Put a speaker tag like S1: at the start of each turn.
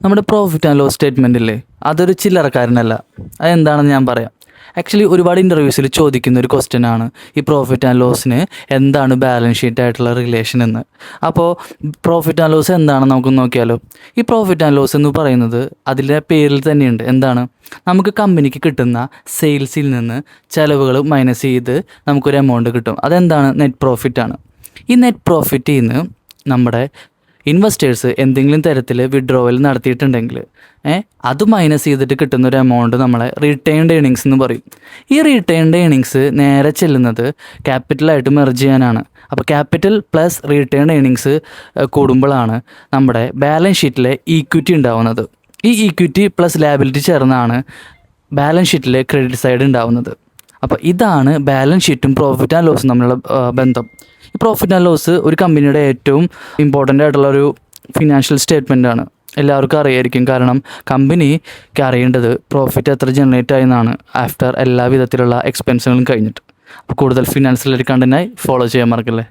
S1: നമ്മുടെ profit and loss statement ഇല്ലേ, അതൊരു ചില്ലറക്കാരനല്ല. അതെന്താണെന്ന് ഞാൻ പറയാം. ആക്ച്വലി ഒരുപാട് ഇൻ്റർവ്യൂസിൽ ചോദിക്കുന്ന ഒരു ക്വസ്റ്റ്യൻ ആണ് ഈ പ്രോഫിറ്റ് ആൻഡ് ലോസിന് എന്താണ് ബാലൻസ് ഷീറ്റ് ആയിട്ടുള്ള റിലേഷൻ എന്ന്. അപ്പോൾ പ്രോഫിറ്റ് ആൻഡ് ലോസ് എന്താണെന്ന് നമുക്ക് നോക്കിയാലോ. ഈ പ്രോഫിറ്റ് ആൻഡ് ലോസ് എന്ന് പറയുന്നത് അതിൻ്റെ പേരിൽ തന്നെയുണ്ട്. എന്താണ്, നമുക്ക് കമ്പനിക്ക് കിട്ടുന്ന സെയിൽസിൽ നിന്ന് ചിലവുകൾ മൈനസ് ചെയ്ത് നമുക്കൊരു എമൗണ്ട് കിട്ടും. അതെന്താണ്, നെറ്റ് പ്രോഫിറ്റ് ആണ്. ഈ നെറ്റ് പ്രോഫിറ്റിൽ നിന്ന് നമ്മുടെ ഇൻവെസ്റ്റേഴ്സ് എന്തെങ്കിലും തരത്തിൽ വിഡ്രോവൽ നടത്തിയിട്ടുണ്ടെങ്കിൽ അത് മൈനസ് ചെയ്തിട്ട് കിട്ടുന്ന ഒരു എമൗണ്ട് നമ്മളെ റീറ്റെയിൻഡ് ഏണിങ്സ് എന്ന് പറയും. ഈ റീറ്റെയിൻഡ് ഏണിങ്സ് നേരെ ചെല്ലുന്നത് ക്യാപിറ്റലായിട്ട് മെർജ് ചെയ്യാനാണ്. അപ്പോൾ ക്യാപിറ്റൽ പ്ലസ് റീറ്റെയിൻഡ് ഏണിങ്സ് കൂടുമ്പോഴാണ് നമ്മുടെ ബാലൻസ് ഷീറ്റിലെ ഈക്വിറ്റി ഉണ്ടാവുന്നത്. ഈ ഈക്വിറ്റി പ്ലസ് ലാബിലിറ്റി ചേർന്നാണ് ബാലൻസ് ഷീറ്റിലെ ക്രെഡിറ്റ് സൈഡ് ഉണ്ടാവുന്നത്. അപ്പോൾ ഇതാണ് ബാലൻസ് ഷീറ്റും പ്രോഫിറ്റ് ആൻഡ് ലോസും തമ്മിലുള്ള ബന്ധം. ഈ പ്രോഫിറ്റ് ആൻഡ് ലോസ് ഒരു കമ്പനിയുടെ ഏറ്റവും ഇമ്പോർട്ടൻ്റ് ആയിട്ടുള്ളൊരു ഫിനാൻഷ്യൽ സ്റ്റേറ്റ്മെൻ്റ് ആണ്. എല്ലാവർക്കും അറിയായിരിക്കും. കാരണം കമ്പനിക്ക് അറിയേണ്ടത് പ്രോഫിറ്റ് എത്ര ജനറേറ്റ് ആയെന്നാണ് ആഫ്റ്റർ എല്ലാ വിധത്തിലുള്ള എക്സ്പെൻസുകളും കഴിഞ്ഞിട്ട്. അപ്പോൾ കൂടുതൽ ഫിനാൻഷ്യൽ കണ്ടന്റായി ഫോളോ ചെയ്യാൻ മറക്കല്ലേ.